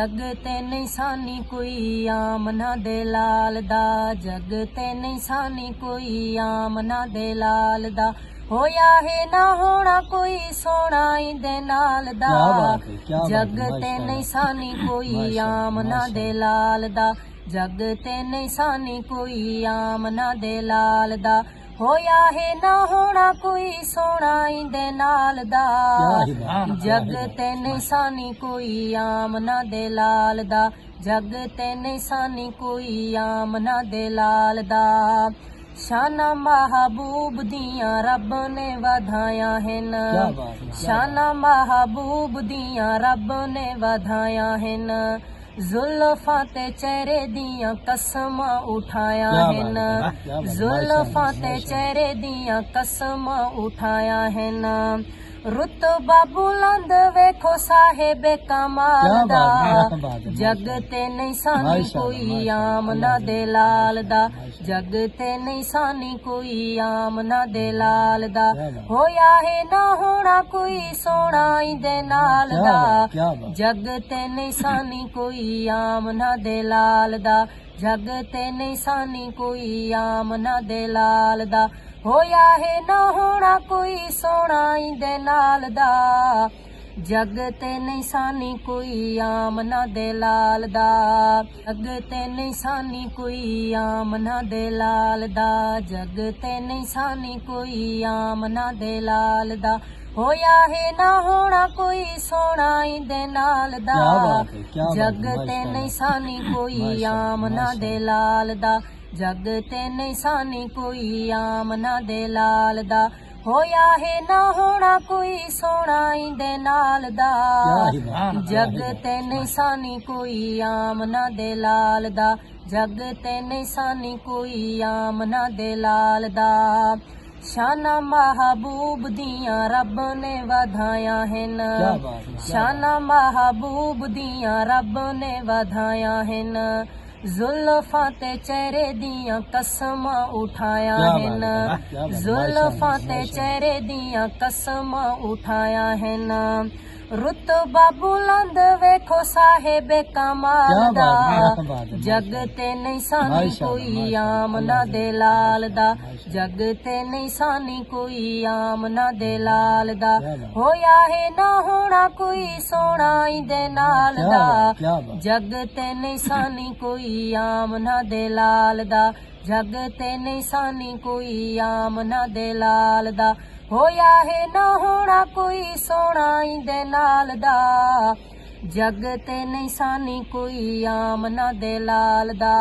जग ते नहीं सानी कोई आमना दे लाल दा, जग ते नहीं सानी कोई आमना दे लाल दा। होया है ना होना कोई सोना इंदे नाल दा, जग ते नहीं सानी कोई आमना दे लाल दा, जग ते नहीं सानी कोई आमना दे लाल दा। होया है ना होना कोई सोना इंदे नाल दा, जग ते नहीं सानी कोई आमना दे लाल दा, जग ते नहीं सानी कोई आमना दे लाल दा। शाना महबूब दियां रब ने वधाया हैन, शाना महबूब दियां रब ने वधाया हैन। जुल्फां ते चेहरे दियां कसमां उठाया हैन, जुल्फां ते चेहरे दियां कसमां उठाया हैन। रुतबा बुलंद वेखो साहिबे कमाल दा, जग ते नहीं सानी कोई आमना दे लाल दा, जग ते नहीं सानी कोई आमना दे लाल दा। होया है ना होना कोई सोना इंदे नाल दा, जग ते नहीं सानी कोई आमना दे लाल दा, जग ते नहीं सानी कोई आमना दे लाल दा। होया है ना होना कोई सोना इंदे नाल दा, जग ते नहीं सानी कोई आमना दे लाल दा, जग ते नहीं सानी कोई आमना दे लाल दा, जग ते नहीं सानी कोई आमना दे लाल दा। होया है ना होना कोई सोना इंदे नाल दा, जग ते नहीं सानी कोई आमना दे लाल दा, जग ते नहीं सानी कोई आमना दे लाल दा। होया है ना होना कोई सोना इंदे नाल दा, जग ते नहीं सानी कोई आमना दे लाल दा, जग ते नहीं सानी कोई आमना दे लाल दा। शाना महबूब दियां रब ने वधाया हैन, शाना महबूब दियां रब ने वधाया हैन। जुल्फां ते चेहरे दियां कसमां उठाया हैन, जुल्फां ते चेहरे दियां कसमां उठाया हैन। रुतबा बुलंद वेखो साहिबे कमाल दा, जग ते नहीं सानी कोई आमना दे लाल दा, जग ते नहीं सानी कोई आमना दे लाल दा। होया है ना होना कोई सोना इंदे नाल दा, जग ते नहीं सानी कोई आमना दे लाल दा, जग ते नहीं सानी कोई आमना दे लाल दा। होया है ना होना कोई सोना इंदे नाल दा, जग ते नहीं सानी कोई आमना दे लाल दा।